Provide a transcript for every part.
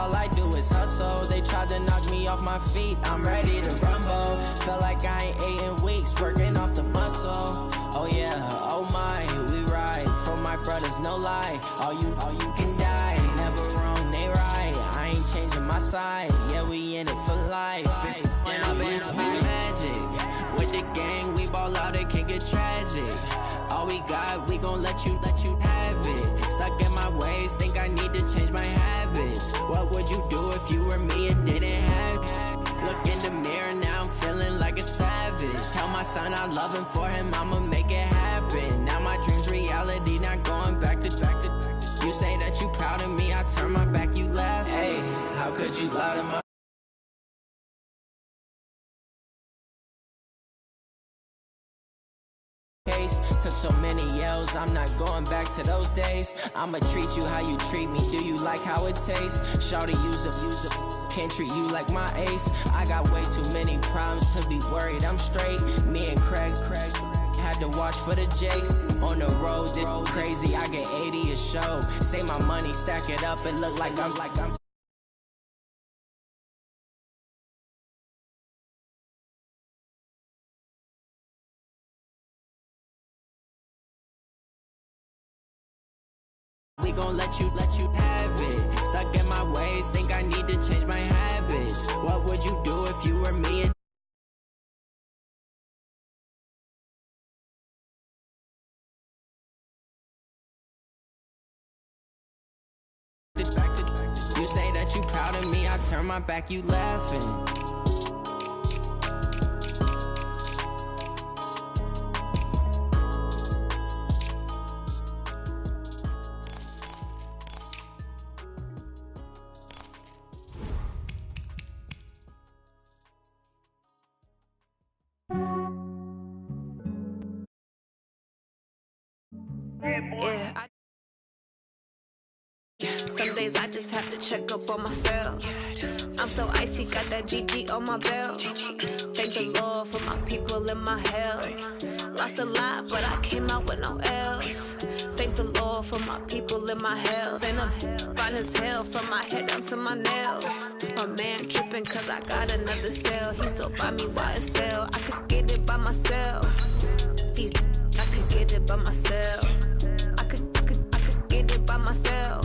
all I do is hustle. They tried to knock me off my feet, I'm ready to rumble. Feel like I ain't ate in weeks, working off the muscle. Oh yeah, oh my, we ride for my brothers, no lie. All you can die, never wrong, they right. I ain't changing my side, yeah, we in it for life. And I've been magic with the gang, we ball out, it can get tragic. All we got, we gon' let you have it. Stuck in my ways, think I need to change my habits. What would you do if you were me and didn't have it? Look in the mirror, now I'm feeling like a savage. Tell my son I love him, for him I'ma make it happen. Now my dream's reality, not going back to. You say that you proud of me, I turn my back, you laugh. Hey, how could you lie to my case? Took so many yells, I'm not going back to those days. I'ma treat you how you treat me, do you like how it tastes? Shawty, use up, can't treat you like my ace. I got way too many problems to be worried, I'm straight. Me and Craig had to watch for the Jakes. On the road, this crazy, I get 80 a show. Say my money, stack it up, it look like I'm we gon' let you have it. Stuck in my ways, think I need to change my habits. What would you do if you were me and you say that you proud of me, I turn my back, you laughing. Some days I just have to check up on myself. I'm so icy, got that GG on my belt. Thank the Lord for my people and my health. Lost a lot, but I came out with no L's. Thank the Lord for my people and my health. And I'm fine as hell from my head down to my nails. My man tripping cause I got another cell. He still buy me YSL. I could get it by myself. I could get it by myself. I could get it by myself.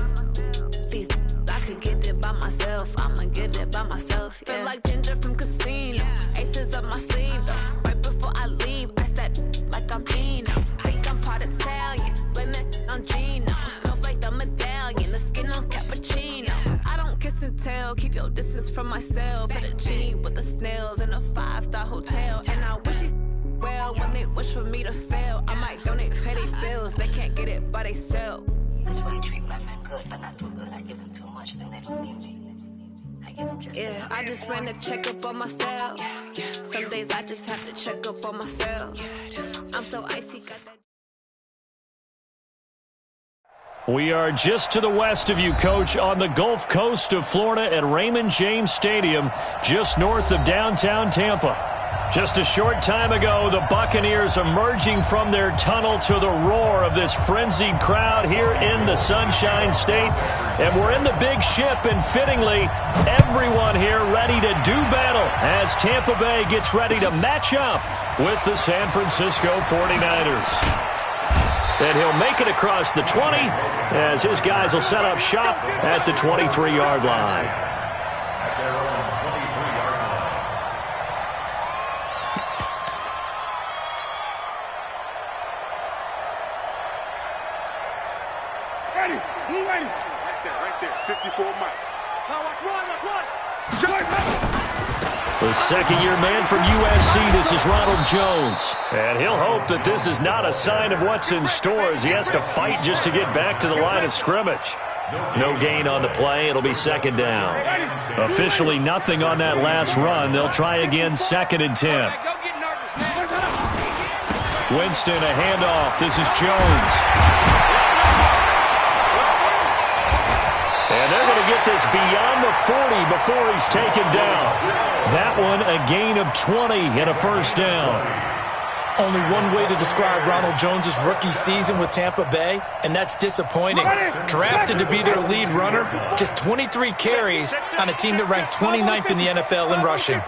I could get it by myself, I'ma get it by myself, yeah. Feel like Ginger from Casino, aces up my sleeve though. Right before I leave, I step like I'm Dino. Think I'm part Italian, blame that on Gino. Smells like the medallion, the skin on cappuccino. I don't kiss and tell, keep your distance from myself. At a genie with the snails in a 5-star hotel. And I wish he's well when they wish for me to fail. I might donate petty bills, they can't get it by themselves. That's why I treat my men good, but not too good. I give them too much, then they don't need me. I give them just enough. I just ran to check up on myself. Some days I just have to check up on myself. I'm so icy, got that. We are just to the west of you, Coach, on the Gulf Coast of Florida at Raymond James Stadium, just north of downtown Tampa. Just a short time ago, the Buccaneers emerging from their tunnel to the roar of this frenzied crowd here in the Sunshine State. And we're in the big ship, and fittingly, everyone here ready to do battle as Tampa Bay gets ready to match up with the San Francisco 49ers. And he'll make it across the 20 as his guys will set up shop at the 23-yard line. The second-year man from USC, this is Ronald Jones. And he'll hope that this is not a sign of what's in store as he has to fight just to get back to the line of scrimmage. No gain on the play. It'll be second down. Officially nothing on that last run. They'll try again, 2nd and 10. Winston, a handoff. This is Jones. And they're going to get this beyond the 40 before he's taken down. That one a gain of 20 and a first down. Only one way to describe Ronald Jones' rookie season with Tampa Bay, and that's disappointing. Drafted to be their lead runner, just 23 carries on a team that ranked 29th in the NFL in rushing.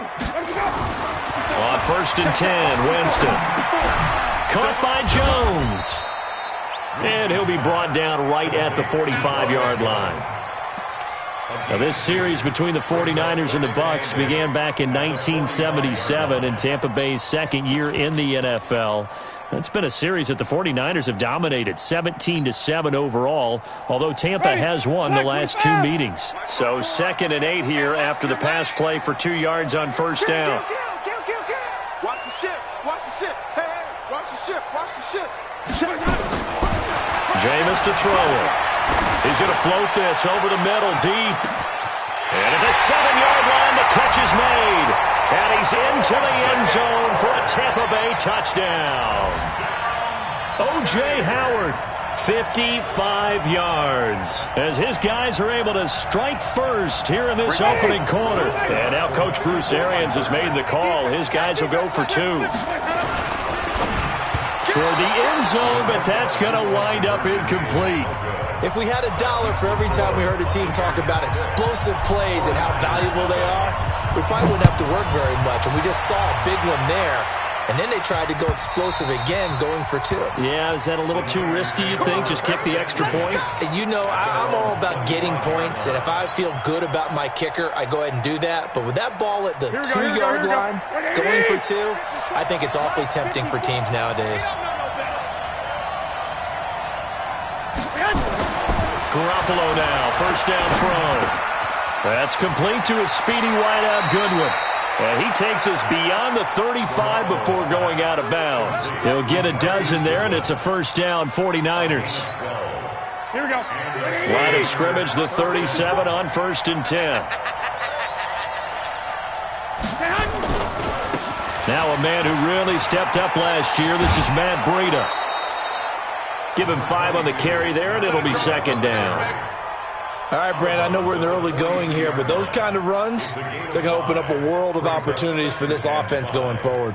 On 1st and 10, Winston. Caught by Jones. And he'll be brought down right at the 45-yard line. Now, this series between the 49ers and the Bucs began back in 1977 in Tampa Bay's second year in the NFL. It's been a series that the 49ers have dominated, 17-7 overall, although Tampa has won the last two meetings. So 2nd and 8 here after the pass play for 2 yards on 1st down. Watch the ship. Watch the ship. Hey, watch the ship. Watch the ship. Jameis to throw it. He's going to float this over the middle deep. And at the 7-yard line, the catch is made. And he's into the end zone for a Tampa Bay touchdown. O.J. Howard, 55 yards. As his guys are able to strike first here in this opening quarter. And now Coach Bruce Arians has made the call. His guys will go for 2. Toward the end zone, but that's going to wind up incomplete. If we had $1 for every time we heard a team talk about explosive plays and how valuable they are, we probably wouldn't have to work very much. And we just saw a big one there. And then they tried to go explosive again, going for 2. Yeah, is that a little too risky, you think? Just kick the extra point? And you know, I'm all about getting points. And if I feel good about my kicker, I go ahead and do that. But with that ball at the 2-yard line, going for 2, I think it's awfully tempting for teams nowadays. Garoppolo now, 1st down throw. That's complete to a speedy wideout Goodwin. And he takes us beyond the 35 before going out of bounds. He'll get a dozen there, and it's a 1st down, 49ers. Here we go. Line of scrimmage, the 37 on 1st and 10. Now a man who really stepped up last year. This is Matt Breida. Give him 5 on the carry there, and it'll be 2nd down. All right, Brand, I know we're in the early going here, but those kind of runs, they're going to open up a world of opportunities for this offense going forward.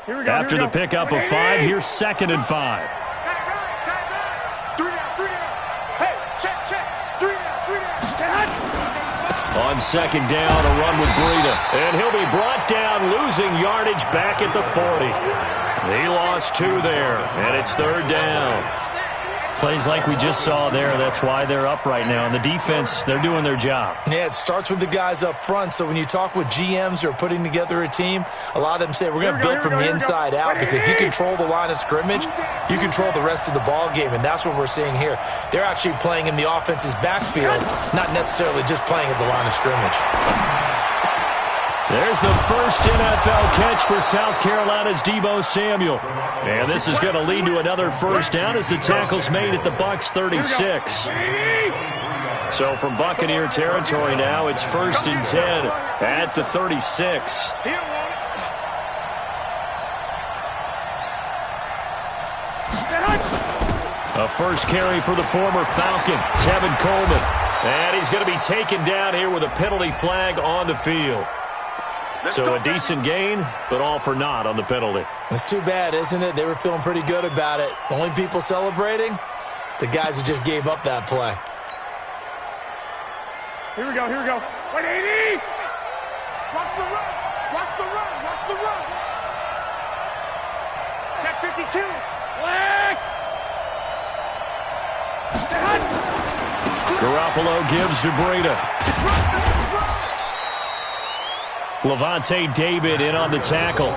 After the pickup of 5, here's 2nd and 5. Time out. 3 down. Hey, check. 3 down. On 2nd down, a run with Breida. And he'll be brought down, losing yardage back at the 40. He lost 2 there, and it's 3rd down. Plays like we just saw there, that's why they're up right now. And the defense, they're doing their job. Yeah, it starts with the guys up front. So when you talk with GMs who are putting together a team, a lot of them say we're going to build from the inside out, because if you control the line of scrimmage, you control the rest of the ball game, and that's what we're seeing here. They're actually playing in the offense's backfield, not necessarily just playing at the line of scrimmage. There's the first NFL catch for South Carolina's Deebo Samuel. And this is going to lead to another 1st down as the tackle's made at the Bucs 36. So from Buccaneer territory now, it's 1st and 10 at the 36. A first carry for the former Falcon, Tevin Coleman. And he's going to be taken down here with a penalty flag on the field. So a decent gain, but all for naught on the penalty. It's too bad, isn't it? They were feeling pretty good about it. Only people celebrating, the guys who just gave up that play. Here we go. Wait, 80! Watch the run! Watch the run! Check 52! Leg! Garoppolo gives to Breida. Levante David in on the tackle.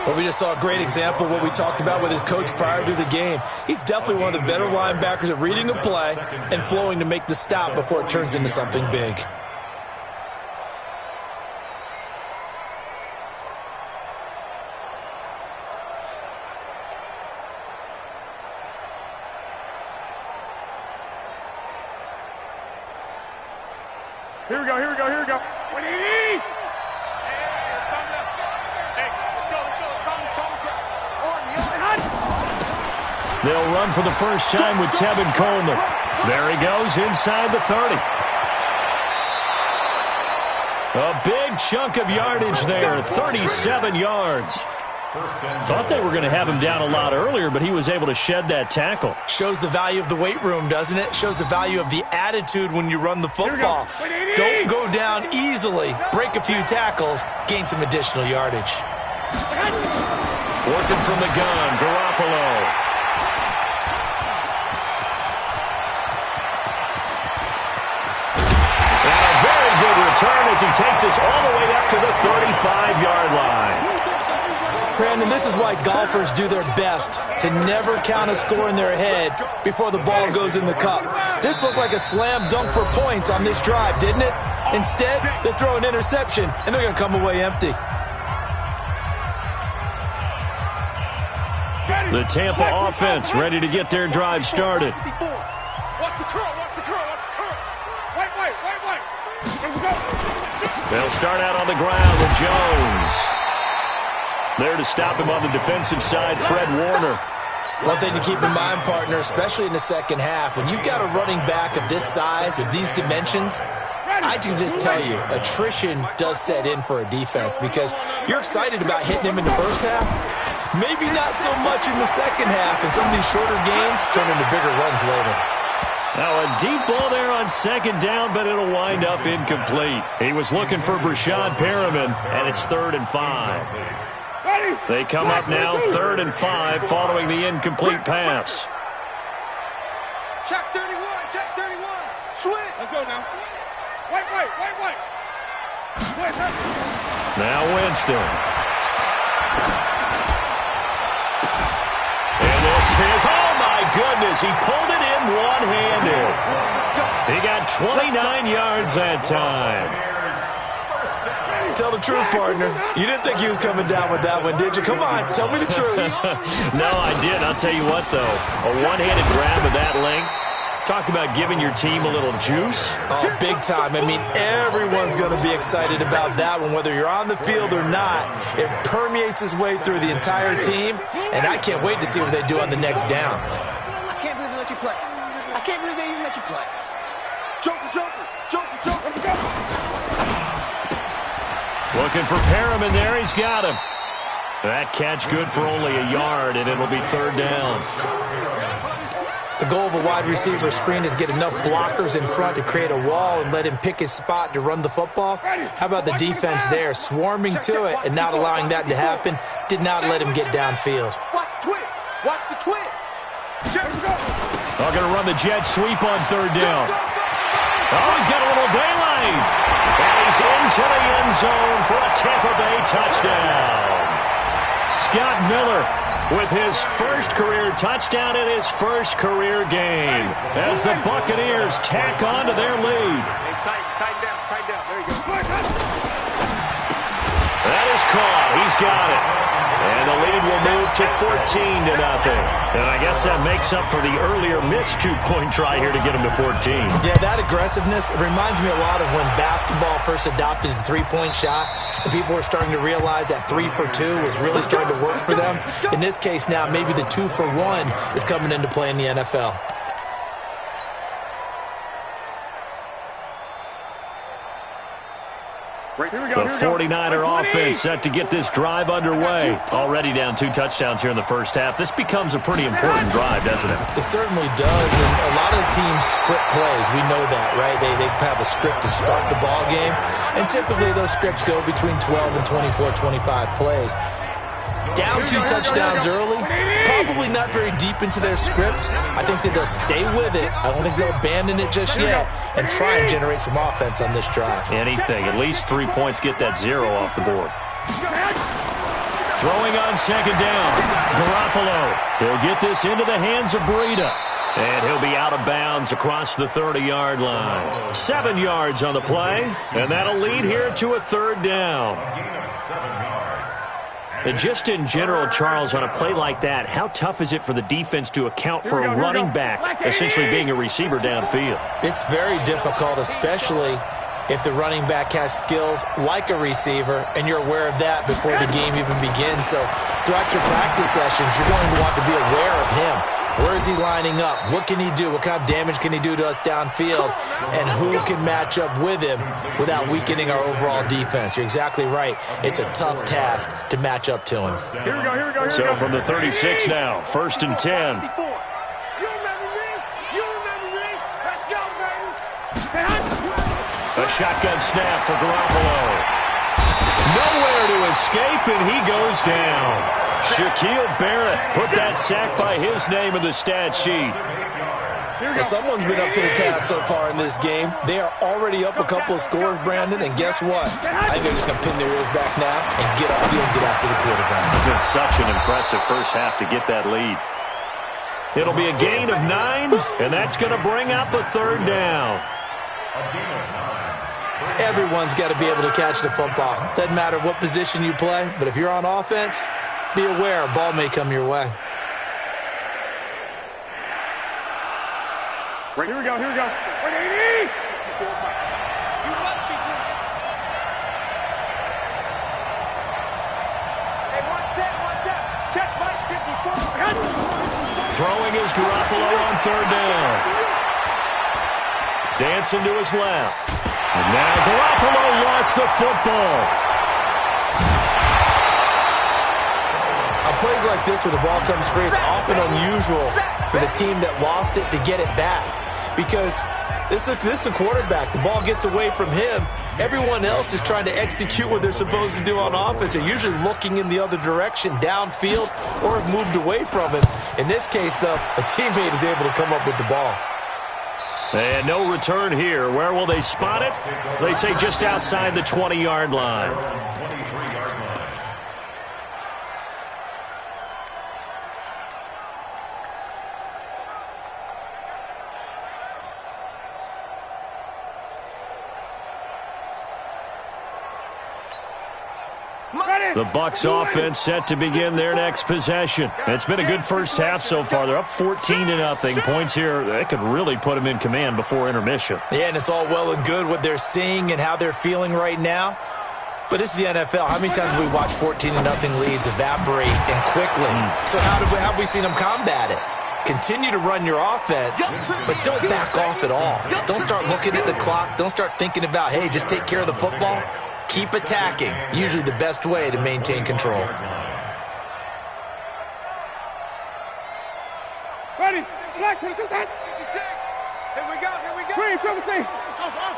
Well, we just saw a great example of what we talked about with his coach prior to the game. He's definitely one of the better linebackers at reading a play and flowing to make the stop before it turns into something big. Here we go, here we go, here we go. 180! They'll run for the first time with Tevin Coleman. There he goes inside the 30. A big chunk of yardage there, 37 yards. Thought they were going to have him down a lot earlier, but he was able to shed that tackle. Shows the value of the weight room, doesn't it? Shows the value of the attitude when you run the football. Don't go down easily. Break a few tackles, gain some additional yardage. Working from the gun, Garoppolo. And a very good return as he takes us all the way up to the 35-yard line. Brandon, this is why golfers do their best to never count a score in their head before the ball goes in the cup. This looked like a slam dunk for points on this drive, didn't it? Instead, they throw an interception, and they're going to come away empty. The Tampa offense ready to get their drive started. Watch the curl, watch the curl, watch the curl. White. Let's go. They'll start out on the ground with Jones. There to stop him on the defensive side, Fred Warner. One thing to keep in mind, partner, especially in the second half, when you've got a running back of this size, of these dimensions, I can just tell you, attrition does set in for a defense because you're excited about hitting him in the first half. Maybe not so much in the second half, and some of these shorter gains turn into bigger runs later. Now a deep ball there on second down, but it'll wind up incomplete. He was looking for Brashad Perriman, and it's 3rd and 5. They come up now 3rd and 5 following the incomplete pass. Check 31, check 31. Switch. Let's go now. White. Now Winston. And this is, oh my goodness, he pulled it in one-handed. He got 29 yards that time. Tell the truth, partner. You didn't think he was coming down with that one, did you? Come on, tell me the truth. No, I did. I'll tell you what, though. A one-handed grab of that length. Talk about giving your team a little juice. Oh, big time. I mean, everyone's going to be excited about that one, whether you're on the field or not. It permeates its way through the entire team, and I can't wait to see what they do on the next down. I can't believe they let you play. I can't believe they even let you play. Joker. Let's go. Looking for Perriman there. He's got him. That catch good for only a yard, and it'll be 3rd down. The goal of a wide receiver screen is get enough blockers in front to create a wall and let him pick his spot to run the football. How about the defense there, swarming to it and not allowing that to happen? Did not let him get downfield. Watch the twist. They're going to run the jet sweep on 3rd down. Oh, he's got a little daylight. And he's into the end zone for a Tampa Bay touchdown. Scott Miller with his first career touchdown in his first career game as the Buccaneers tack on to their lead. Hey, tighten down. There you go. That is caught. He's got it. And the lead will move to 14-0. And I guess that makes up for the earlier missed two-point try here to get him to 14. Yeah, that aggressiveness, it reminds me a lot of when basketball first adopted the three-point shot, and people were starting to realize that 3 for 2 was really starting to work for them. In this case now, maybe the 2 for 1 is coming into play in the NFL. The 49er offense set to get this drive underway. Already down 2 touchdowns here in the first half. This becomes a pretty important drive, doesn't it? It certainly does, and a lot of teams script plays. We know that, right? They have a script to start the ball game, and typically those scripts go between 12 and 24, 25 plays. Down 2 touchdowns early, probably not very deep into their script. I think that they'll stay with it. I don't think they'll abandon it just yet and try and generate some offense on this drive. Anything. At least 3 points, get that 0 off the board. Throwing on second down. Garoppolo. He'll get this into the hands of Breida. And he'll be out of bounds across the 30-yard line. 7 yards on the play, and that'll lead here to a third down. And just in general, Charles, on a play like that, how tough is it for the defense to account for a running back essentially being a receiver downfield? It's very difficult, especially if the running back has skills like a receiver, and you're aware of that before the game even begins. So throughout your practice sessions, you're going to want to be aware of him. Where is he lining up? What can he do? What kind of damage can he do to us downfield? And who can match up with him without weakening our overall defense? You're exactly right. It's a tough task to match up to him. Here we go. So from the 36 now, 1st and 10. A shotgun snap for Garoppolo. Nowhere to escape, and he goes down. Shaquille Barrett put that sack by his name in the stat sheet. Well, someone's been up to the task so far in this game. They are already up a couple of scores, Brandon, and guess what? I think they're just going to pin their ears back now and get upfield, get after the quarterback. It's been such an impressive first half to get that lead. It'll be a gain of 9, and that's going to bring up a third down. Everyone's got to be able to catch the football. Doesn't matter what position you play, but if you're on offense, be aware a ball may come your way. Here we go. You must be true. Hey, one set. Check Mike 54. Throwing is Garoppolo on third down. Dancing to his left. And now Garoppolo lost the football. On plays like this where the ball comes free, it's often unusual for the team that lost it to get it back. Because this is a quarterback. The ball gets away from him. Everyone else is trying to execute what they're supposed to do on offense. They're usually looking in the other direction, downfield, or have moved away from him. In this case, though, a teammate is able to come up with the ball. And no return here. Where will they spot it? They say just outside the 20-yard line. The Bucs offense set to begin their next possession. It's been a good first half so far. They're up 14-0. Points here, that could really put them in command before intermission. Yeah, and it's all well and good what they're seeing and how they're feeling right now. But this is the NFL. How many times have we watched 14-0 leads evaporate and quickly? So how have we seen them combat it? Continue to run your offense, but don't back off at all. Don't start looking at the clock. Don't start thinking about, hey, just take care of the football. Keep attacking. Usually the best way to maintain control. Ready? Black, 56. Here we go. Green, cover stay. Off.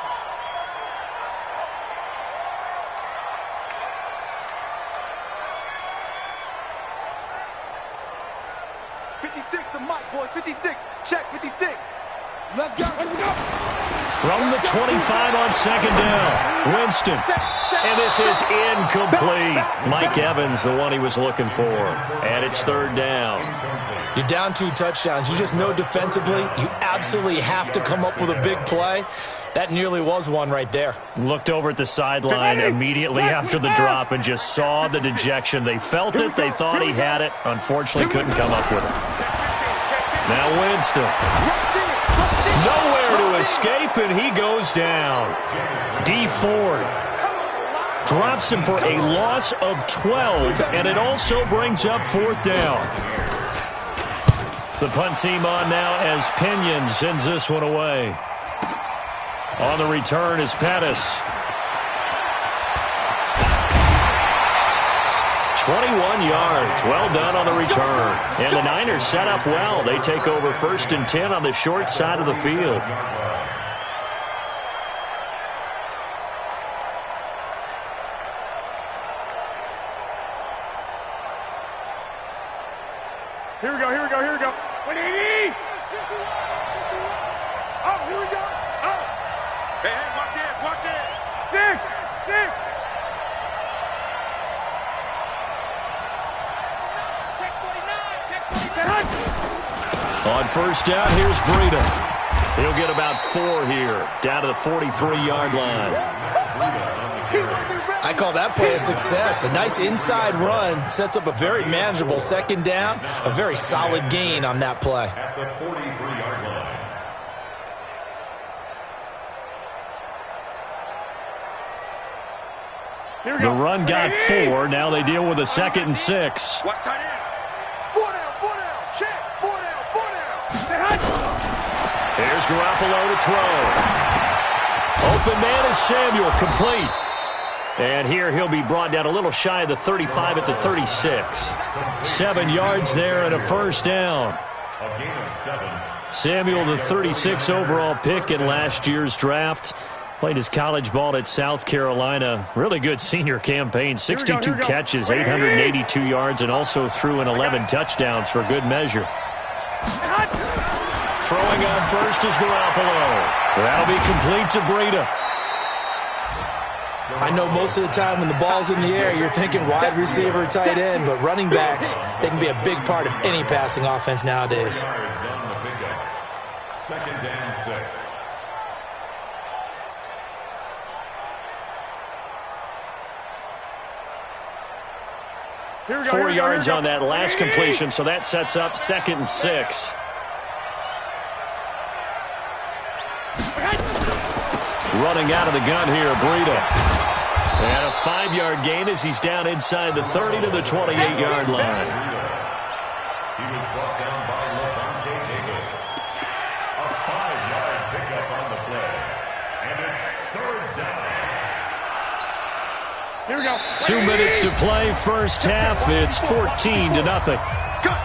56, the mic, boys. 56. Check, 56. Let's go. From the 25 on second down, Winston. And this is incomplete. Mike Evans, the one he was looking for. And it's third down. You're down 2 touchdowns. You just know defensively you absolutely have to come up with a big play. That nearly was one right there. Looked over at the sideline immediately after the drop and just saw the dejection. They felt it. They thought he had it. Unfortunately, couldn't come up with it. Now Winston. Nowhere to escape, and he goes down. D. Ford drops him for a loss of 12, and it also brings up fourth down. The punt team on now as Pinion sends this one away. On the return is Pettis. 21 yards. Well done on the return. And the Niners set up well. They take over 1st and 10 on the short side of the field. Here we go, here we go, here we go. 180! Oh, here we go. Oh. Hey, watch it, watch it. 6. Check 49, check 49. On first down, here's Breida. He'll get about 4 here, down to the 43-yard line. I call that play a success. A nice inside run sets up a very manageable second down, a very solid gain on that play. At the 43-yard line. The run got 4. Now they deal with a 2nd and 6. Watch tight end. 4 down, check. 4 down. Here's Garoppolo to throw. Open man is Samuel, complete. And here he'll be brought down a little shy of the 35 at the 36. 7 yards there and a first down. A gain of 7. Samuel, the 36 overall pick in last year's draft. Played his college ball at South Carolina. Really good senior campaign. 62 catches, 882 yards, and also threw in 11 touchdowns for good measure. Throwing on first is Garoppolo. That'll be complete to Breida. I know most of the time when the ball's in the air, you're thinking wide receiver, tight end, but running backs, they can be a big part of any passing offense nowadays. Yards on the pickup. 2nd and 6. Here we go, 4 yards on that last completion, so that sets up 2nd and 6. Running out of the gun here, Breida. And a 5-yard gain as he's down inside the 30 to the 28-yard line. He was brought down by Levante David. A 5-yard pickup on the play. And it's 3rd down. Here we go. 2 minutes to play, first half. It's 14-0. Cut.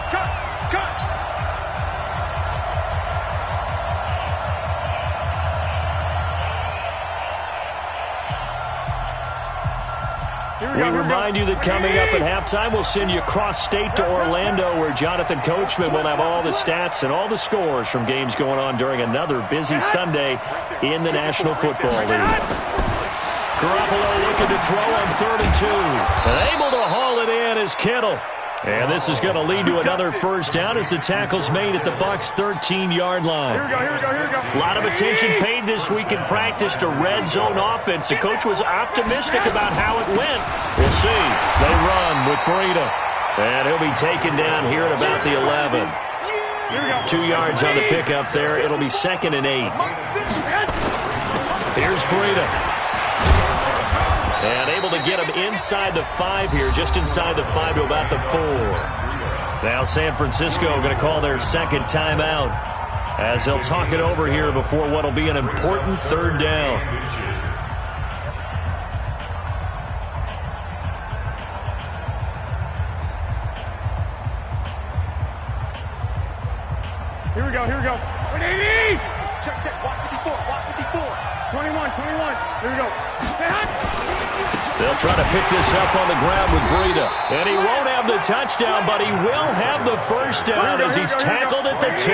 We remind you that coming up at halftime, we'll send you cross-state to Orlando, where Jonathan Coachman will have all the stats and all the scores from games going on during another busy Sunday in the National Football League. Garoppolo looking to throw on 3rd and 2. And able to haul it in is Kittle. And this is going to lead to another first down as the tackle's made at the Bucs' 13-yard line. Here we go. A lot of attention paid this week in practice to red zone offense. The coach was optimistic about how it went. We'll see. They run with Breida. And he'll be taken down here at about the 11. 2 yards on the pickup there. It'll be 2nd and 8. Here's Breida. And able to get him inside the 5 here, just inside the 5 to about the 4. Now San Francisco going to call their 2nd timeout as they'll talk it over here before what will be an important 3rd down. Here we go. 180! Check. Watch 54. 21. Here we go. They'll try to pick this up on the ground with Breida. And he won't have the touchdown, but he will have the first down as he's tackled at the 2.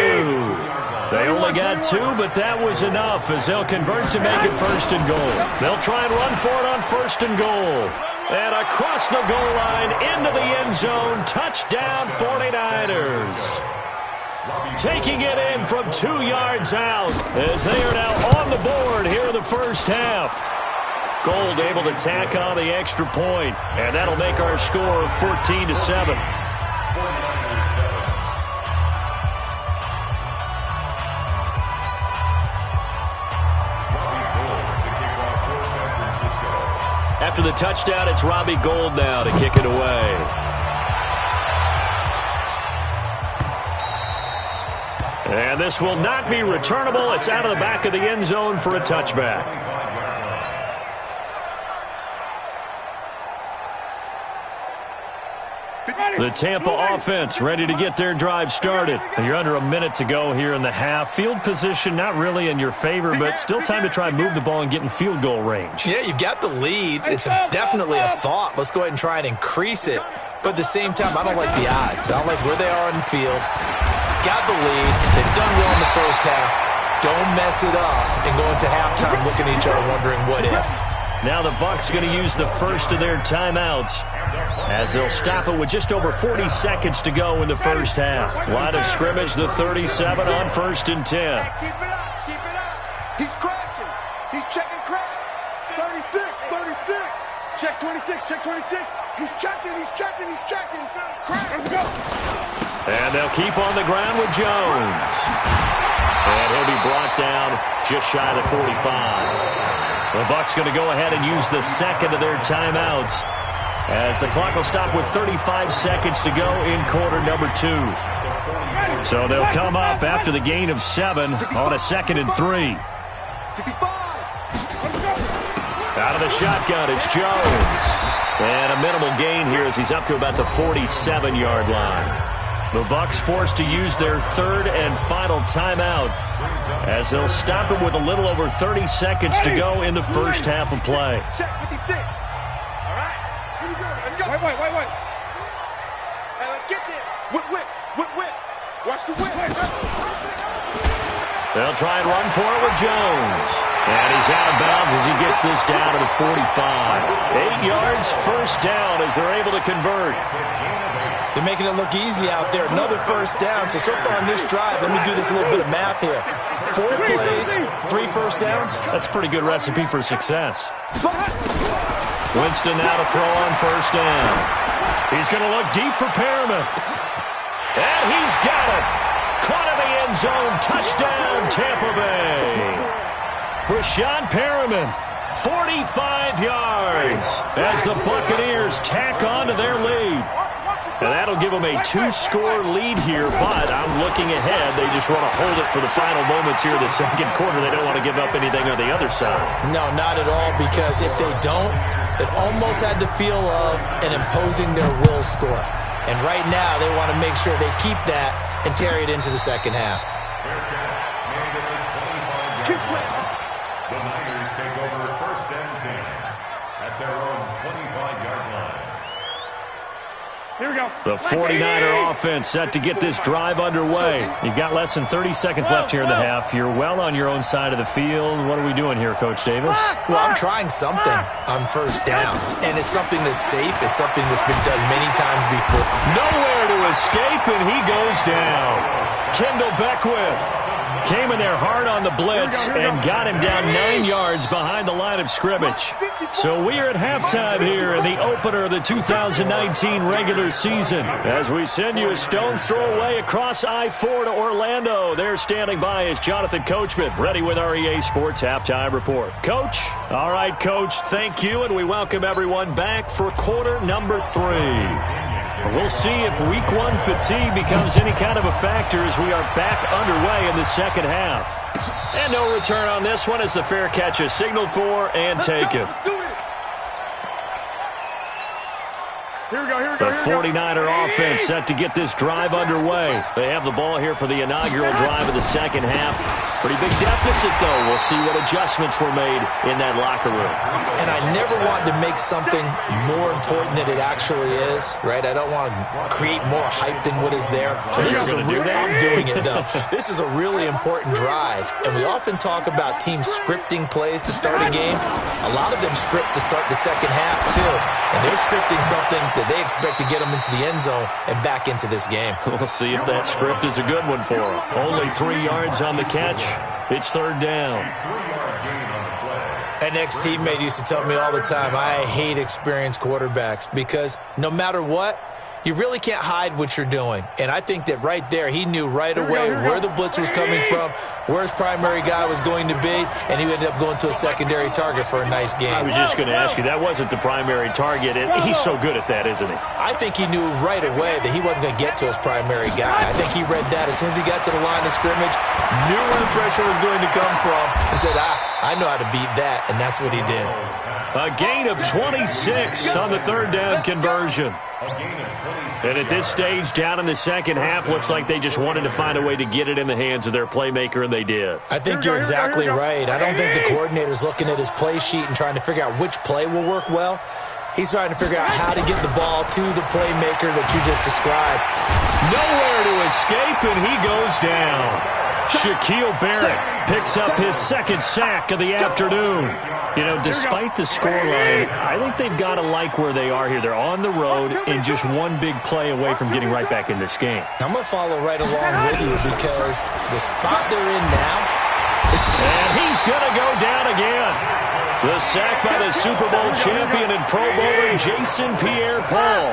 They only got 2, but that was enough as they'll convert to make it 1st and goal. They'll try and run for it on 1st and goal. And across the goal line into the end zone. Touchdown 49ers. Taking it in from 2 yards out as they are now on the board here in the first half. Gold able to tack on the extra point, and that'll make our score 14-7. After the touchdown, it's Robbie Gould now to kick it away. And this will not be returnable. It's out of the back of the end zone for a touchback. The Tampa offense ready to get their drive started. You're under a minute to go here in the half. Field position not really in your favor, but still time to try and move the ball and get in field goal range. Yeah, you've got the lead. It's definitely a thought. Let's go ahead and try and increase it. But at the same time, I don't like the odds. I don't like where they are on the field. Got the lead. They've done well in the first half. Don't mess it up and go into halftime looking at each other wondering what if. Now the Bucs going to use the first of their timeouts as they'll stop it with just over 40 seconds to go in the first half. Line of scrimmage, the 37 on 1st and 10. Keep it up, keep it up. He's crashing. He's checking crash. 36, 36. Check 26, check 26. He's checking, he's checking, he's checking. Crash. Let's go. And they'll keep on the ground with Jones. And he'll be brought down just shy of the 45. The Bucs going to go ahead and use the second of their timeouts as the clock will stop with 35 seconds to go in quarter number 2. So they'll come up after the gain of 7 on a 2nd and 3. Out of the shotgun, it's Jones. And a minimal gain here as he's up to about the 47-yard line. The Bucs forced to use their third and final timeout as they'll stop it with a little over 30 seconds to go in the first half of play. Check 56. All right. Here we go. Let's go. Wait. Hey, let's get there. Whip. Watch the whip. They'll try and run for it with Jones. And he's out of bounds as he gets this down to the 45. 8 yards, first down as they're able to convert. They're making it look easy out there. Another first down. So far on this drive, let me do this little bit of math here. 4 plays, 3 first downs. That's a pretty good recipe for success. Winston now to throw on first down. He's going to look deep for Perriman. And he's got it. Caught in the end zone. Touchdown, Tampa Bay. Rashad Perriman, 45 yards as the Buccaneers tack on to their lead. And that'll give them a 2-score lead here, but I'm looking ahead. They just want to hold it for the final moments here of the second quarter. They don't want to give up anything on the other side. No, not at all, because if they don't, it almost had the feel of an imposing their will score. And right now, they want to make sure they keep that and carry it into the second half. The Niners take over 1st and 10 at their own 25-yard line. Here we go. The 49er offense set to get this drive underway. You've got less than 30 seconds left here in the half. You're well on your own side of the field. What are we doing here, Coach Davis? Well, I'm trying something on first down, and it's something that's safe. It's something that's been done many times before. Nowhere to escape, and he goes down. Kendall Beckwith came in there hard on the blitz and got him down 9 yards behind the line of scrimmage. So we are at halftime here in the opener of the 2019 regular season as we send you a stone's throw away across I-4 to Orlando. There standing by is Jonathan Coachman, ready with our EA Sports Halftime Report. Coach? All right, Coach, thank you, and we welcome everyone back for quarter number 3. We'll see if week 1 fatigue becomes any kind of a factor as we are back underway in the second half. And no return on this one as the fair catch is signaled for and taken. The 49er offense set to get this drive underway. They have the ball here for the inaugural drive of the second half. Pretty big deficit, though. We'll see what adjustments were made in that locker room. And I never wanted to make something more important than it actually is, right? I don't want to create more hype than what is there. But this is a real, I'm doing it, though. This is a really important drive. And we often talk about teams scripting plays to start a game. A lot of them script to start the second half, too. And they're scripting something that they expect to get them into the end zone and back into this game. We'll see if that script is a good one for them. Only 3 yards on the catch. It's third down. An ex-teammate used to tell me all the time, I hate experienced quarterbacks because no matter what, you really can't hide what you're doing. And I think that right there, he knew right away where the blitz was coming from, where his primary guy was going to be, and he ended up going to a secondary target for a nice game. I was just going to ask you, that wasn't the primary target. He's so good at that, isn't he? I think he knew right away that he wasn't going to get to his primary guy. I think he read that as soon as he got to the line of scrimmage, knew where the pressure was going to come from, and said, I know how to beat that, and that's what he did. A gain of 26 on the third down conversion. A gain of 26 And at this stage, down in the second half, looks like they just wanted to find a way to get it in the hands of their playmaker, and they did. I think you're exactly right. I don't think the coordinator's looking at his play sheet and trying to figure out which play will work well. He's trying to figure out how to get the ball to the playmaker that you just described. Nowhere to escape, and he goes down. Shaquille Barrett picks up his second sack of the afternoon. You know, despite the scoreline, I think they've got to like where they are here. They're on the road and just one big play away from getting right back in this game. I'm going to follow right along with you because the spot they're in now. And he's going to go down again. The sack by the Super Bowl champion and Pro Bowler Jason Pierre-Paul.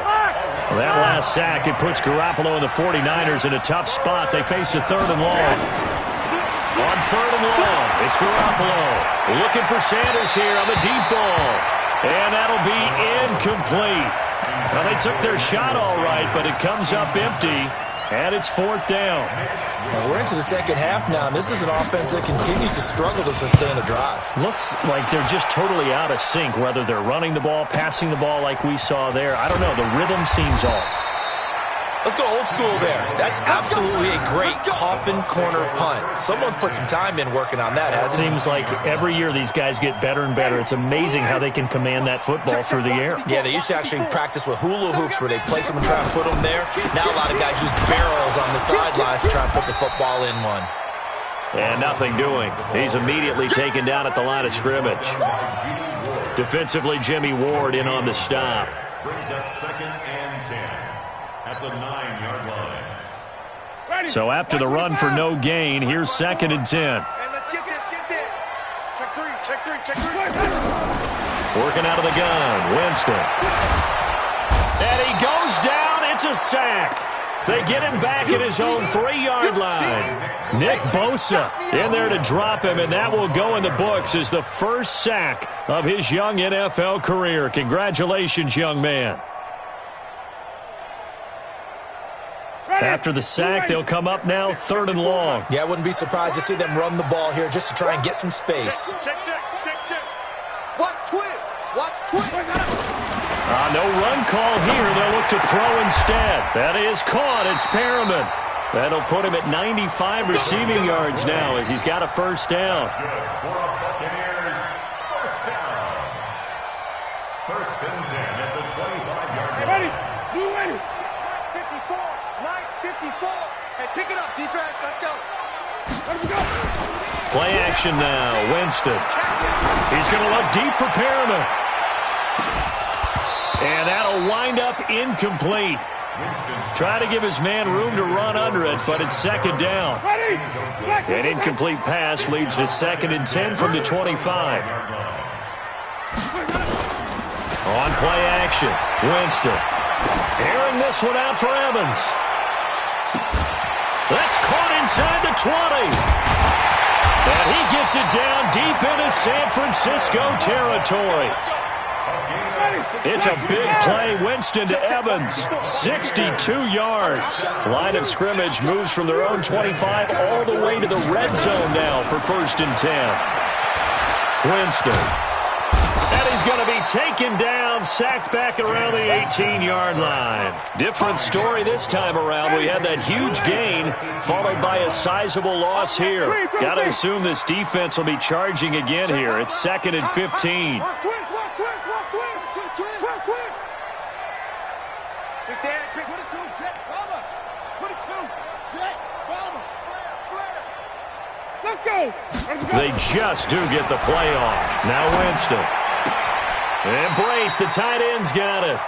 Well, that last sack, it puts Garoppolo and the 49ers in a tough spot. They face a 3rd and long. On 3rd and long, it's Garoppolo looking for Sanders here on the deep ball. And that'll be incomplete. Well, they took their shot all right, but it comes up empty, and it's 4th down. Well, we're into the second half now, and this is an offense that continues to struggle to sustain a drive. Looks like they're just totally out of sync, whether they're running the ball, passing the ball like we saw there. I don't know. The rhythm seems off. Let's go old school there. That's absolutely a great coffin corner punt. Someone's put some time in working on that, hasn't it? Seems like every year these guys get better and better. It's amazing how they can command that football through the air. Yeah, they used to actually practice with hula hoops where they place them and try and put them there. Now a lot of guys use barrels on the sidelines to try and put the football in one. And nothing doing. He's immediately taken down at the line of scrimmage. Defensively, Jimmy Ward in on the stop. Brings up 2nd and 10 at the 9-yard line. So after the run for no gain, here's 2nd and 10. And let's get this. Check three. Working out of the gun, Winston. And he goes down. It's a sack. They get him back at his own 3-yard line. Nick Bosa in there to drop him, and that will go in the books as the first sack of his young NFL career. Congratulations, young man. After the sack, they'll come up now 3rd and long. Yeah, I wouldn't be surprised to see them run the ball here just to try and get some space. Check. Watch twist. No run call here. They'll look to throw instead. That is caught. It's Perriman. That'll put him at 95 receiving yards now as he's got a first down. Buccaneers, first down. 1st and 10 at the 25-yard line. Ready. 54. Hey, pick it up, defense. Let's go. Let him go. Play action now. Winston. He's going to look deep for Perriman. And that'll wind up incomplete. Try to give his man room to run under it, but it's 2nd down. An incomplete pass leads to 2nd and 10 from the 25. On play action, Winston. Airing this one out for Evans. That's caught inside the 20. And he gets it down deep into San Francisco territory. It's a big play. Winston to Evans. 62 yards. Line of scrimmage moves from their own 25 all the way to the red zone now for 1st and 10. Winston. And he's going to be taken down, sacked back around the 18-yard line. Different story this time around. We had that huge gain, followed by a sizable loss here. Got to assume this defense will be charging again here. It's 2nd and 15. They just do get the play off. Now Winston. And Brate, the tight end's got it.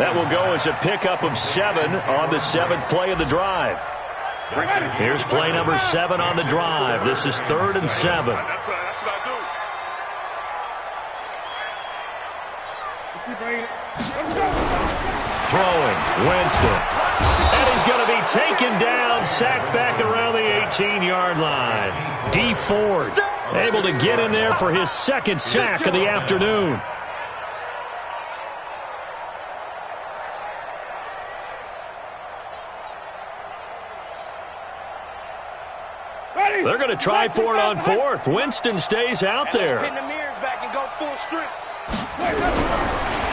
That will go as a pickup of 7 on the 7th play of the drive. Here's play number 7 on the drive. This is 3rd and 7. That's what I do. Throwing, Winston. And he's going to be taken down, sacked back around the 18-yard line. D. Ford able to get in there for his 2nd sack of the afternoon. They're going to try for it on 4th. Winston stays out there.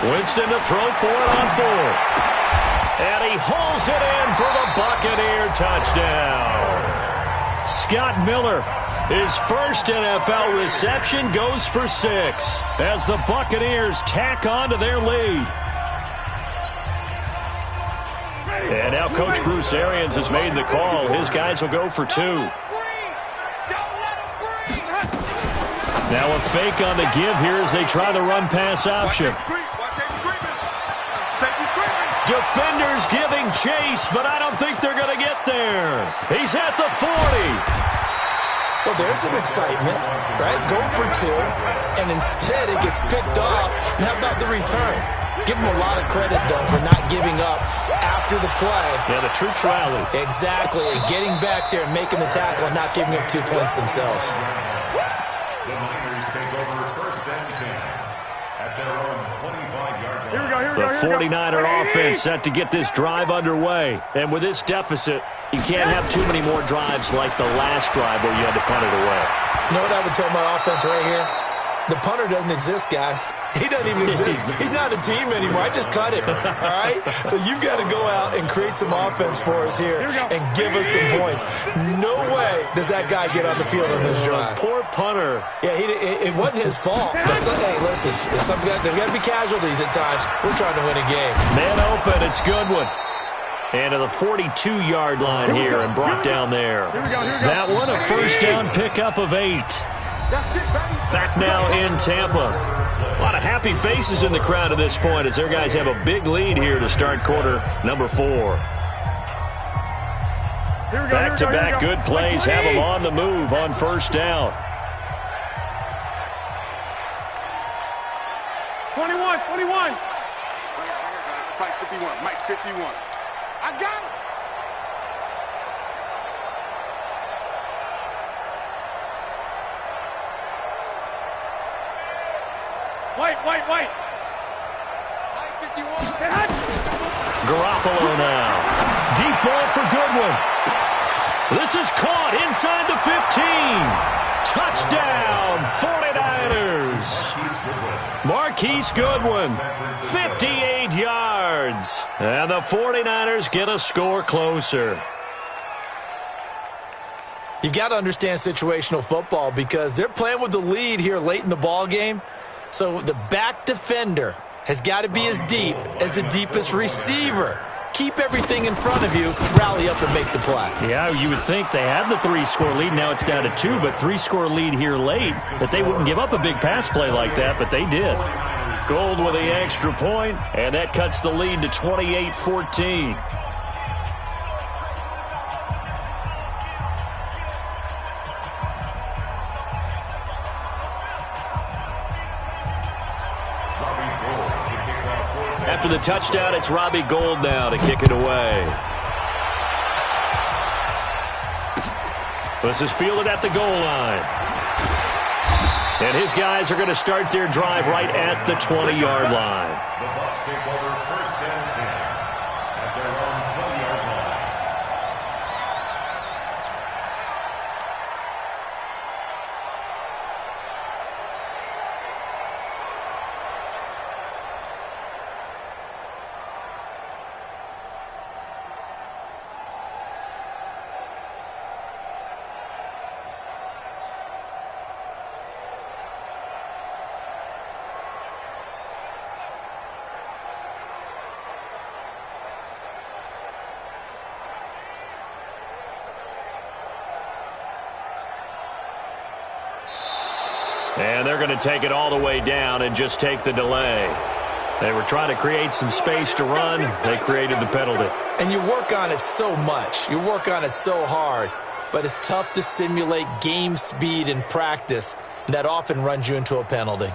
Winston to throw for it on 4th. And he hauls it in for the Buccaneer touchdown. Scott Miller, his first NFL reception, goes for 6 as the Buccaneers tack on to their lead. And now Coach Bruce Arians has made the call. His guys will go for 2. Now a fake on the give here as they try the run-pass option. Defenders giving chase, but I don't think they're going to get there. He's at the 40. Well, there's some excitement, right? Go for 2, and instead it gets picked off. And how about the return? Give them a lot of credit, though, for not giving up after the play. Yeah, the troops rally. Exactly. Getting back there and making the tackle and not giving up 2 points themselves. The Niners take over 1st and 10 at their own 25-yard line. The 49er offense set to get this drive underway. And with this deficit, you can't have too many more drives like the last drive where you had to punt it away. You know what I would tell my offense right here? The punter doesn't exist, guys. He doesn't even exist. He's not a team anymore. I just cut him, all right? So you've got to go out and create some offense for us here and give us some points. No way does that guy get on the field on this drive. Poor punter. Yeah, it wasn't his fault. But hey, listen, there's got to be casualties at times. We're trying to win a game. Man open, it's Goodwin. And to the 42-yard line here and brought down there. That one a first down pickup of 8. Back now in Tampa. A lot of happy faces in the crowd at this point as their guys have a big lead here to start quarter number 4. Back-to-back good plays have them on the move on first down. 21. Mike 51. Mike 51. I got it. White. Mike 51. Garoppolo now. Deep ball for Goodwin. This is caught inside the 15. Touchdown, 49ers. Marquise Goodwin, 58 yards. And the 49ers get a score closer. You've got to understand situational football because they're playing with the lead here late in the ball game. So the back defender has got to be as deep as the deepest receiver. Keep everything in front of you, rally up and make the play. Yeah, you would think they had the 3-score lead. Now it's down to 2, but 3-score lead here late. That they wouldn't give up a big pass play like that, but they did. Gold with the extra point, and that cuts the lead to 28-14. After the touchdown, it's Robbie Gould now to kick it away. This is fielded at the goal line. And his guys are going to start their drive right at the 20-yard line. The Bucs take over 1st and 10 at their own 20-yard line. And they're going to take it all the way down and just take the delay. They were trying to create some space to run. They created the penalty. And you work on it so much. You work on it so hard. But it's tough to simulate game speed in practice. And that often runs you into a penalty.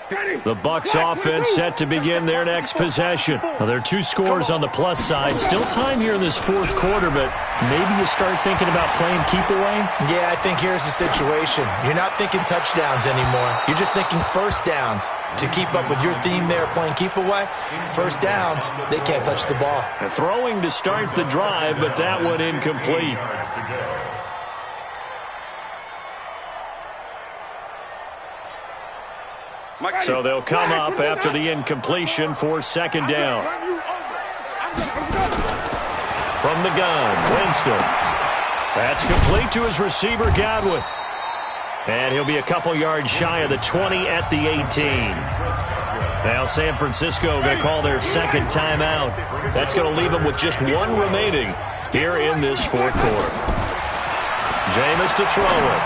The Bucs offense set to begin their next possession. Now, there are 2 scores on the plus side. Still time here in this fourth quarter, but maybe you start thinking about playing keep away? Yeah, I think here's the situation. You're not thinking touchdowns anymore. You're just thinking first downs. To keep up with your theme there, playing keep away, first downs, they can't touch the ball. Throwing to start the drive, but that one incomplete. So they'll come up after the incompletion for second down. From the gun, Winston. That's complete to his receiver, Godwin. And he'll be a couple yards shy of the 20 at the 18. Now San Francisco going to call their second timeout. That's going to leave them with just 1 remaining here in this fourth quarter. Jameis to throw it.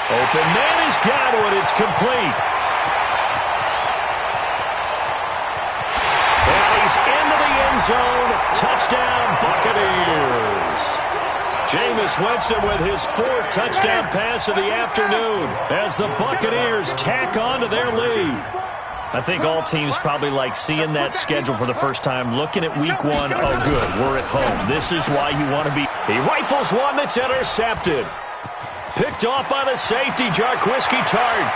Open man is Godwin. It's complete. And he's into the end zone. Touchdown, Buccaneers. Jameis Winston with his 4th touchdown pass of the afternoon as the Buccaneers tack on to their lead. I think all teams probably like seeing that schedule for the first time, looking at week 1. Oh, good, we're at home. This is why you want to be. He rifles one that's intercepted. Picked off by the safety, Jarquiski Tart.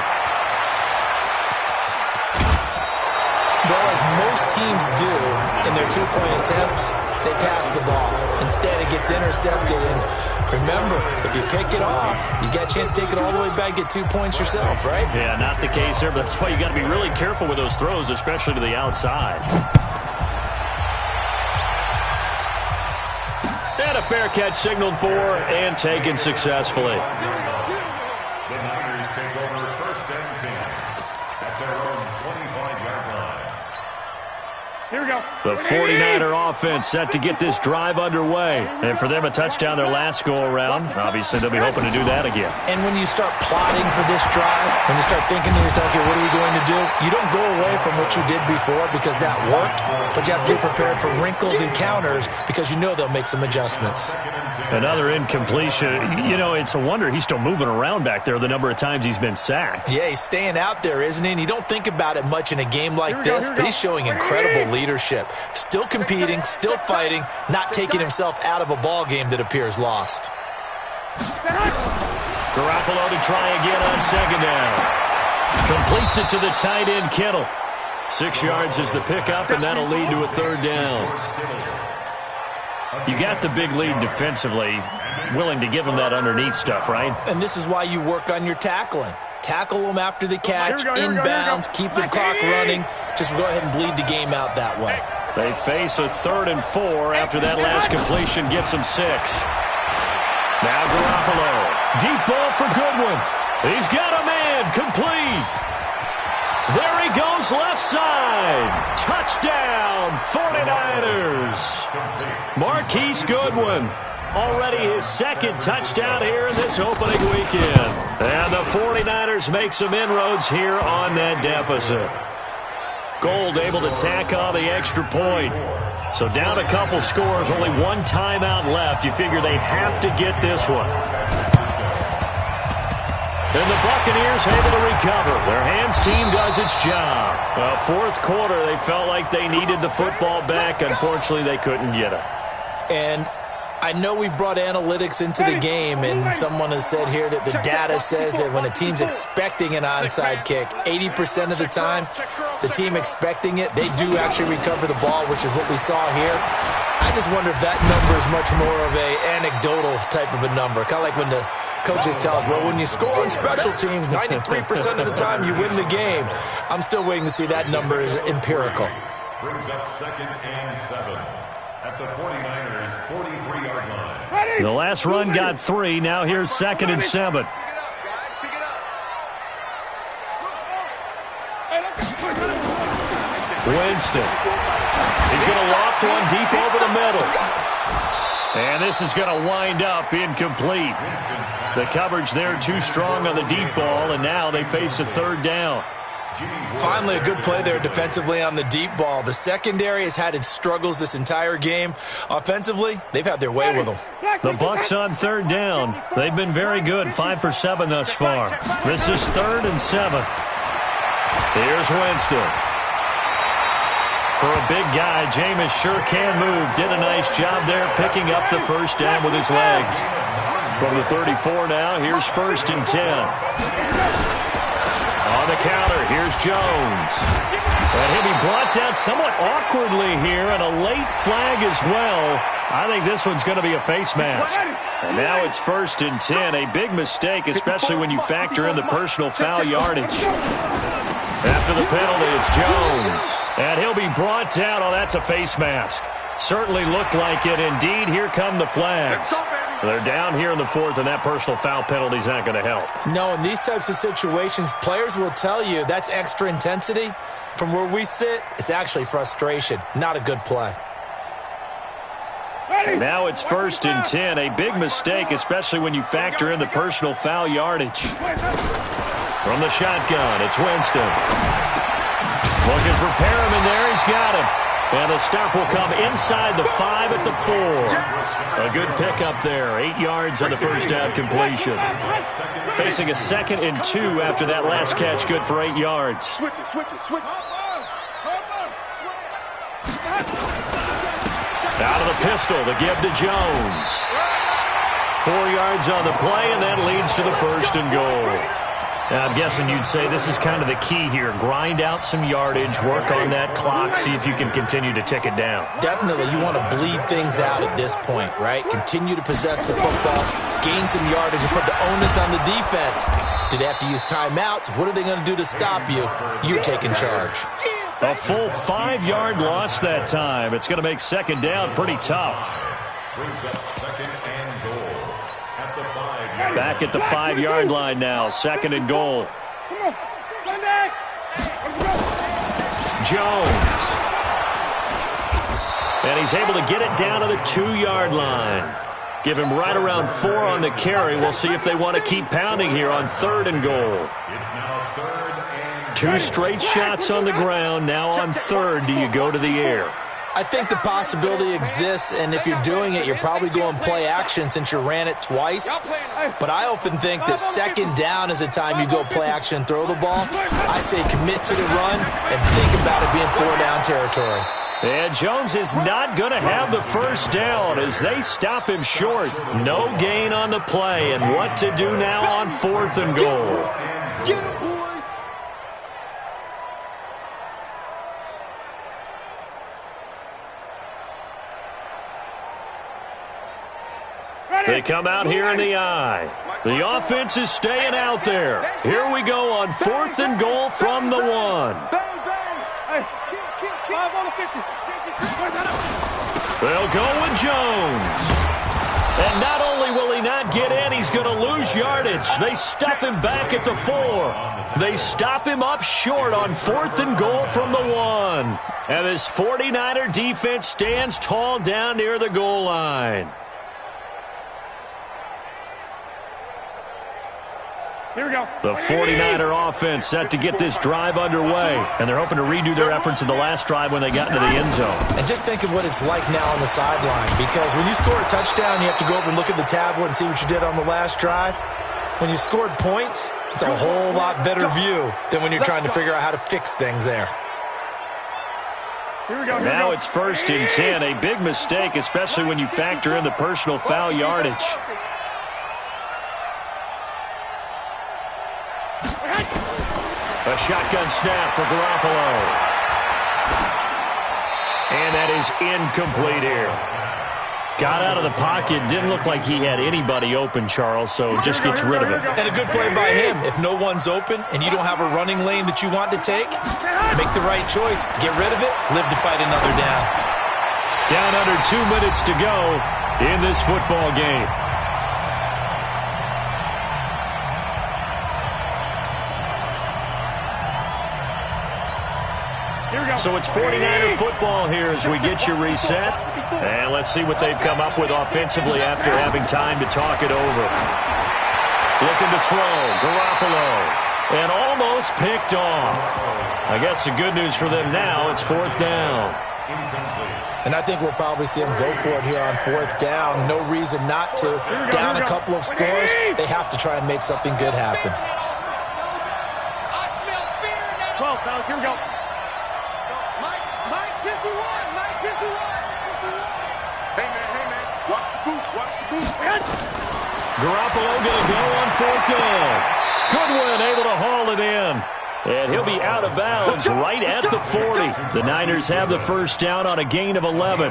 Well, as most teams do in their 2-point attempt, they pass the ball. Instead, it gets intercepted. And remember, if you pick it off, you got a chance to take it all the way back, get 2 points yourself, right? Yeah, not the case there, but that's why you got to be really careful with those throws, especially to the outside. And a fair catch signaled for and taken successfully. The Niners take over 1st and 10 at their own 25-yard line. Here we go. The 49er offense set to get this drive underway. And for them, a touchdown their last go-around. Obviously, they'll be hoping to do that again. And when you start plotting for this drive, when you start thinking to yourself, okay, what are we going to do? You don't go away from what you did before because that worked, but you have to be prepared for wrinkles and counters because you know they'll make some adjustments. Another incompletion. You know, it's a wonder he's still moving around back there the number of times he's been sacked. Yeah, he's staying out there, isn't he? And you don't think about it much in a game like this, but he's showing incredible leadership. Still competing, still fighting, not taking himself out of a ball game that appears lost. Garoppolo to try again on second down. Completes it to the tight end, Kittle. 6 yards is the pickup, and that'll lead to a 3rd down. You got the big lead defensively, willing to give him that underneath stuff, right? And this is why you work on your tackling. Tackle them after the catch, inbounds, keep the clock running. Just go ahead and bleed the game out that way. They face a 3rd and 4 after that last completion gets them 6. Now Garoppolo. Deep ball for Goodwin. He's got a man. Complete. There he goes left side. Touchdown, 49ers. Marquise Goodwin. Already his 2nd touchdown here in this opening weekend. And the 49ers make some inroads here on that deficit. Gold able to tack on the extra point. So down a couple scores, only 1 timeout left. You figure they have to get this one. And the Buccaneers able to recover. Their hands team does its job. Well, 4th quarter, they felt like they needed the football back. Unfortunately, they couldn't get it. And I know we brought analytics into the game, and someone has said here that the data says that when a team's expecting an onside kick, 80% of the time, the team expecting it, they do actually recover the ball, which is what we saw here. I just wonder if that number is much more of a anecdotal type of a number, kind of like when the coaches tell us, well, when you score on special teams, 93% of the time you win the game. I'm still waiting to see that number is empirical. Brings up 2nd and 7 at the 49ers 43-yard line. The last run got 3. Now here's 2nd and 7. Winston. He's going to loft one deep over the middle. And this is going to wind up incomplete. The coverage there too strong on the deep ball, and now they face a 3rd down. Finally, a good play there defensively on the deep ball. The secondary has had its struggles this entire game. Offensively, they've had their way with them. The Bucs on 3rd down. They've been very good, 5 for 7 thus far. This is 3rd and 7. Here's Winston. For a big guy, Jameis sure can move. Did a nice job there picking up the first down with his legs. From the 34 now, here's 1st and 10. On the counter, here's Jones. And he'll be brought down somewhat awkwardly here, and a late flag as well. I think this one's going to be a face mask. And now it's 1st and 10. A big mistake, especially when you factor in the personal foul yardage. After the penalty, it's Jones. And he'll be brought down. Oh, that's a face mask. Certainly looked like it. Indeed, here come the flags. They're down here in the 4th, and that personal foul penalty is not going to help. No, in these types of situations, players will tell you that's extra intensity. From where we sit, it's actually frustration. Not a good play. And now it's 1st and 10. A big mistake, especially when you factor in the personal foul yardage. From the shotgun, it's Winston. Looking for Perriman there. He's got him. And the stop will come inside the 5 at the 4. A good pickup there. 8 yards on the first down completion. Facing a 2nd and 2 after that last catch. Good for 8 yards. Switch it, switch it, switch it. Out of the pistol, the give to Jones. 4 yards on the play, and that leads to the 1st and goal. Now, I'm guessing you'd say this is kind of the key here. Grind out some yardage, work on that clock, see if you can continue to tick it down. Definitely, you want to bleed things out at this point, right? Continue to possess the football, gain some yardage, and put the onus on the defense. Do they have to use timeouts? What are they going to do to stop you? You're taking charge. A full 5-yard loss that time. It's going to make 2nd down pretty tough. Brings up 2nd and goal at the 5-yard. Back at the 5-yard line now. 2nd and goal. Jones. And he's able to get it down to the 2-yard line. Give him right around 4 on the carry. We'll see if they want to keep pounding here on 3rd and goal. It's now 3rd and 2 straight shots on the ground. Now on 3rd, do you go to the air? I think the possibility exists, and if you're doing it, you're probably going play action since you ran it twice. But I often think that 2nd down is a time you go play action and throw the ball. I say commit to the run and think about it being 4-down territory. And Jones is not going to have the first down as they stop him short. No gain on the play, and what to do now on 4th and goal. They come out here in the eye. The offense is staying out there. Here we go on 4th and goal from the 1. They'll go with Jones. And not only will he not get in, he's going to lose yardage. They stuff him back at the 4. They stop him up short on 4th and goal from the 1. And this 49er defense stands tall down near the goal line. Here we go. The 49er offense set to get this drive underway. And they're hoping to redo their efforts in the last drive when they got into the end zone. And just think of what it's like now on the sideline. Because when you score a touchdown, you have to go over and look at the tablet and see what you did on the last drive. When you scored points, it's a whole lot better view than when you're trying to figure out how to fix things there. Here we go. Now it's 1st and 10. A big mistake, especially when you factor in the personal foul yardage. A shotgun snap for Garoppolo. And that is incomplete here. Got out of the pocket. Didn't look like he had anybody open, Charles, so just gets rid of it. And a good play by him. If no one's open and you don't have a running lane that you want to take, make the right choice. Get rid of it. Live to fight another down. Down under 2 minutes to go in this football game. So it's 49er football here as we get you reset. And let's see what they've come up with offensively after having time to talk it over. Looking to throw, Garoppolo. And almost picked off. I guess the good news for them now, it's 4th down. And I think we'll probably see them go for it here on 4th down. No reason not to. Down a couple of scores, they have to try and make something good happen. Here we go. Mike 51. Mike 51. Hey, man. Watch the boot. Garoppolo going to go on 4th down. Goodwin able to haul it in. And he'll be out of bounds right at the 40. The Niners have the first down on a gain of 11.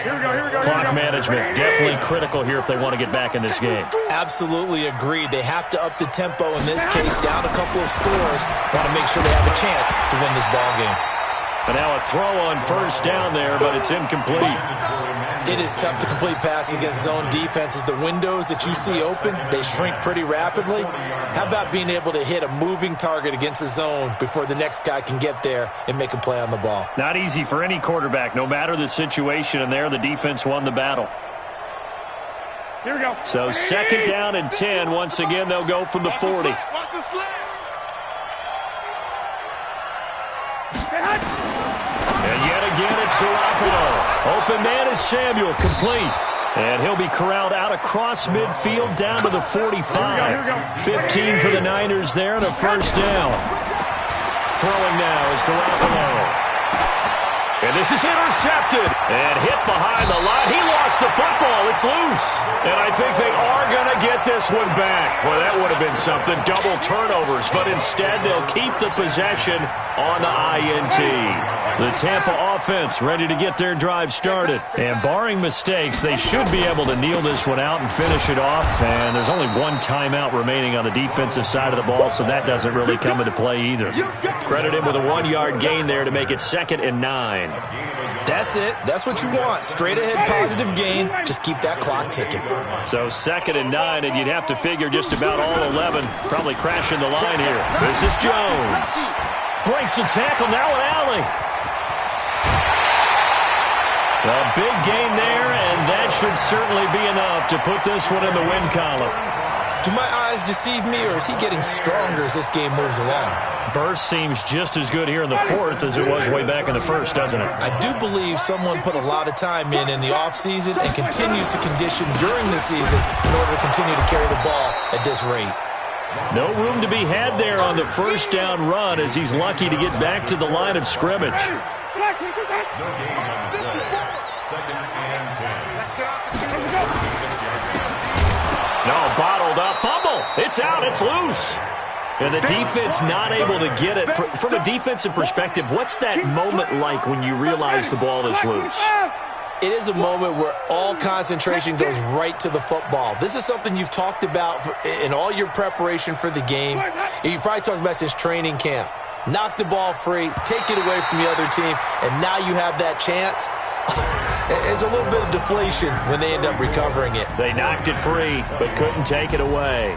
Here we go. Clock management definitely critical here if they want to get back in this game. Absolutely agreed. They have to up the tempo in this case, down a couple of scores. Want to make sure they have a chance to win this ball game. And now a throw on 1st down there, but it's incomplete. It is tough to complete passes against zone defenses. The windows that you see open, they shrink pretty rapidly. How about being able to hit a moving target against a zone before the next guy can get there and make a play on the ball? Not easy for any quarterback, no matter the situation, and there the defense won the battle. Here we go. So 2nd down and 10. Once again, they'll go from the 40. Watch the slant. And yet again, it's Garoppolo. Open man is Samuel, complete. And he'll be corralled out across midfield down to the 45. Here we go. 15 for the Niners there and a 1st down. Throwing now is Garoppolo. And this is intercepted and hit behind the line. He lost the football. It's loose. And I think they are going to get this one back. Well, that would have been something. Double turnovers. But instead, they'll keep the possession on the INT. The Tampa offense ready to get their drive started. And barring mistakes, they should be able to kneel this one out and finish it off. And there's only one timeout remaining on the defensive side of the ball, so that doesn't really come into play either. Credit him with a 1-yard gain there to make it 2nd and 9. That's it. That's what you want. Straight ahead positive gain. Just keep that clock ticking. So 2nd and 9, and you'd have to figure just about all 11 probably crashing the line here. This is Jones. Breaks the tackle, now an alley. A big gain there, and that should certainly be enough to put this one in the win column. Do my eyes deceive me, or is he getting stronger as this game moves along? Burst seems just as good here in the 4th as it was way back in the 1st, doesn't it? I do believe someone put a lot of time in the offseason and continues to condition during the season in order to continue to carry the ball at this rate. No room to be had there on the 1st down run as he's lucky to get back to the line of scrimmage. No, bottled up. Fumble. It's out. It's loose. And the defense not able to get it. From a defensive perspective, what's that moment like when you realize the ball is loose? It is a moment where all concentration goes right to the football. This is something you've talked about in all your preparation for the game. You probably talked about since training camp. Knock the ball free, take it away from the other team, and now you have that chance. There's a little bit of deflation when they end up recovering it. They knocked it free, but couldn't take it away.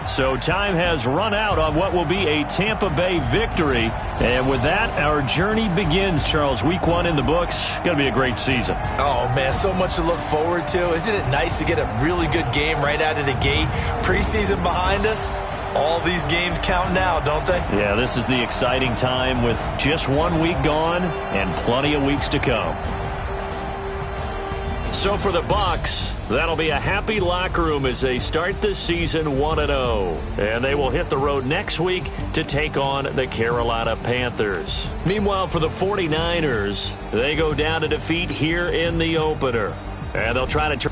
So time has run out on what will be a Tampa Bay victory. And with that, our journey begins, Charles. Week 1 in the books. Going to be a great season. Oh, man, so much to look forward to. Isn't it nice to get a really good game right out of the gate? Preseason behind us. All these games count now, don't they? Yeah, this is the exciting time with just 1 week gone and plenty of weeks to come. So for the Bucs, that'll be a happy locker room as they start this season 1-0. And they will hit the road next week to take on the Carolina Panthers. Meanwhile, for the 49ers, they go down to defeat here in the opener. And they'll try to...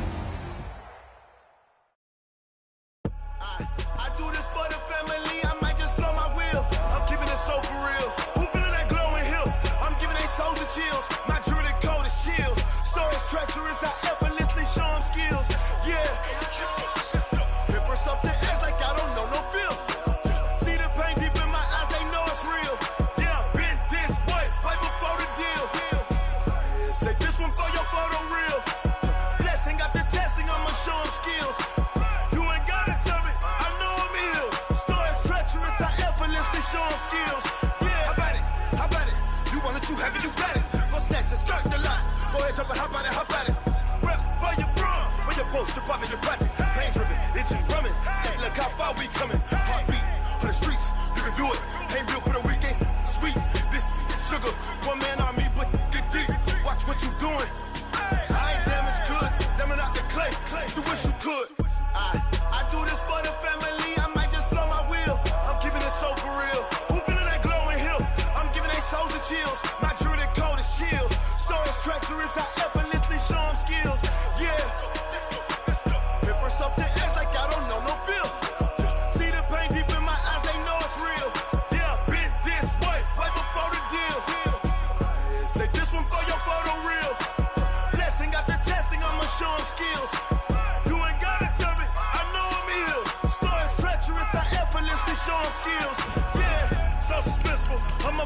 I do this for the family, I might just blow my wheel. I'm keeping it so for real. Who feeling that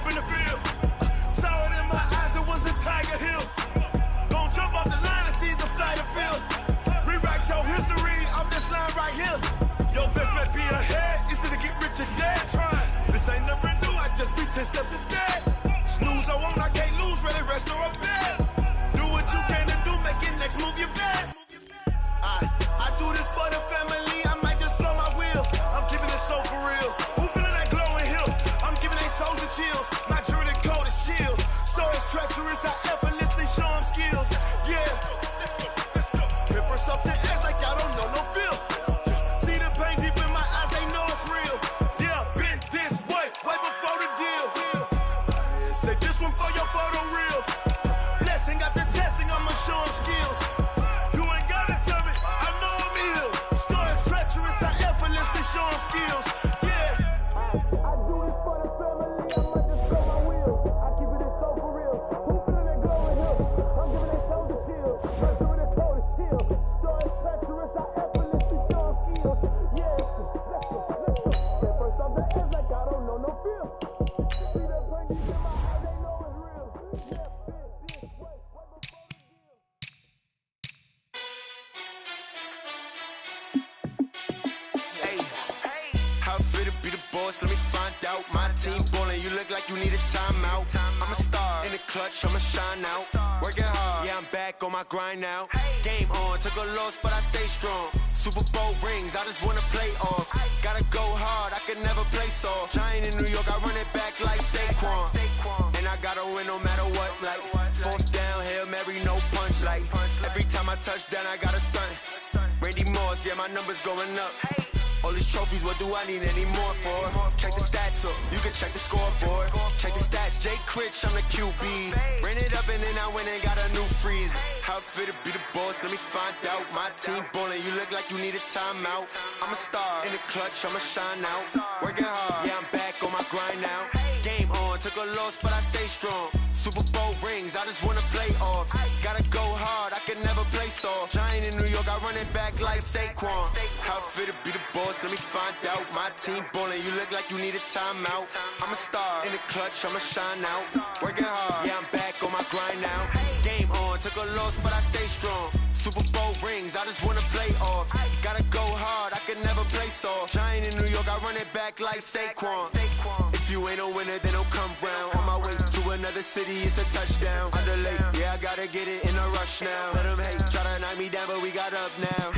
up in the field. Saw it in my eyes, it was the Tiger Hill. Gon' jump off the line and see the flight of field. Rewrite your history off this line right here. Your best bet be ahead, easy to get rich or dead trying. This ain't nothing new, I just be 10 steps instead. Snooze or won't, I can't lose, ready, rest or a bed. Do what you can to do, make it next move your best. I do this for the family, I might just blow my wheel. I'm keeping it so for real. Who feeling that glowing hill? I'm giving they soldier chills. My jewelry code is chill. Stories treacherous, I effortlessly show them skills. Yeah. Pepper stuff the edge like I don't know no feel. See the pain deep in my eyes, they know it's real. Yeah, been this way before the deal. Say this one for your photo reel. Blessing after testing, I'ma show them skills. You ain't gotta tell me, I know I'm ill. Stories treacherous, I effortlessly show them skills. Yeah. I do this for the family, I might just blow my wheel. I keep it so for real. Who feeling that glowing hill? I'm giving they soldier chills. My jewelry code is chill. Stories treacherous, I effortlessly show them skills. Yeah, let's go. Say first off the edge like I don't know no feel. See the pain deep in my eyes, they know it's real. Yeah, been this way before the deal. Hey, how fit to be the boss? Let me find out. My team ballin', you look like you need a timeout. I'm a star in the clutch, I'ma shine out. Working hard, yeah, I'm back on my grind now. Game on, took a loss, but I stay strong. Super Bowl rings, I just wanna play off. Gotta go hard, I can never play soft. Giant in New York, I run it back like Saquon. And I gotta win no matter what, like fourth down, Hail Mary, no punch. Like every time I touch down, I gotta stunt. Randy Moss, yeah, my numbers going up. All these trophies, what do I need any more for? Check the stats up, you can check the scoreboard. Check the stats, Jay Critch, I'm the QB. Ran it up and then I went and got a new freeze. How fit to be the boss, let me find out. My team ballin', you look like you need a timeout. I'm a star in the clutch, I'ma shine out. Working hard, yeah, I'm back on my grind now. Game on, took a loss, but I stay strong. Super Bowl rings, I just wanna play off. Gotta go hard, I can never play soft. Giant in New York, I run it back like Saquon. How fit to be the boss, let me find out. My team ballin', you look like you need a timeout. I'm a star in the clutch, I'ma shine out. Working hard, yeah, I'm back on my grind now. Game on, took a loss, but I stay strong. Super Bowl rings, I just wanna play off. Gotta go hard, I can never play soft. Giant in New York, I run it back like Saquon. If you ain't a winner, then don't come round. On my way to another city, it's a touchdown. Underlay, yeah, I gotta get it in a rush now. Let them hate, try to knock me down, but we got up now.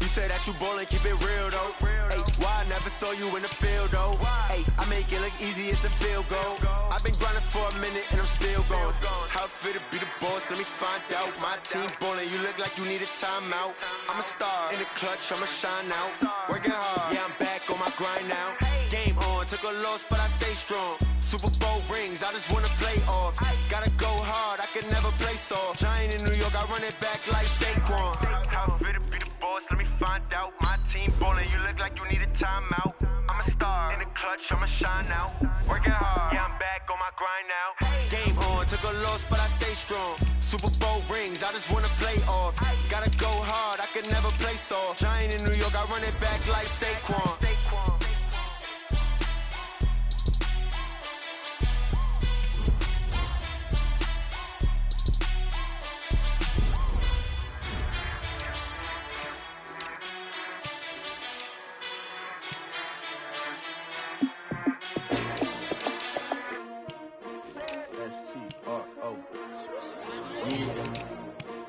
You say that you ballin', keep it real though. Hey, why I never saw you in the field though? Hey, I make it look easy, it's a field goal. I've been grinding for a minute and I'm still going. How fit to be the boss, let me find out. My team ballin', you look like you need a timeout. I'm a star in the clutch, I'ma shine out. Working hard, yeah, I'm back on my grind now. Game on, took a loss, but I stay strong. Super Bowl rings, I just wanna play off. Gotta go hard, I can never play soft. Giant in New York, I run it back like Saquon. How fit to be the boss, let me find out. My team ballin', you look like you need a timeout. I'm a star in the clutch, I'ma shine out. Working hard, yeah, I'm back on my grind now. Game on, took a loss, but I stay strong. Super Bowl rings, I just wanna play off. Gotta go hard, I can never play soft. Giant in New York, I run it back like Saquon.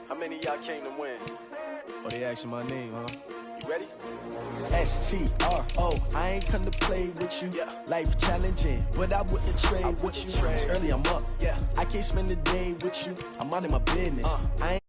How many of y'all came to win? Oh, they asking my name, huh? You ready? S-T-R-O, I ain't come to play with you. Yeah. Life challenging, but I wouldn't trade with you. It's early, I'm up. Yeah. I can't spend the day with you. I'm minding my business. I ain't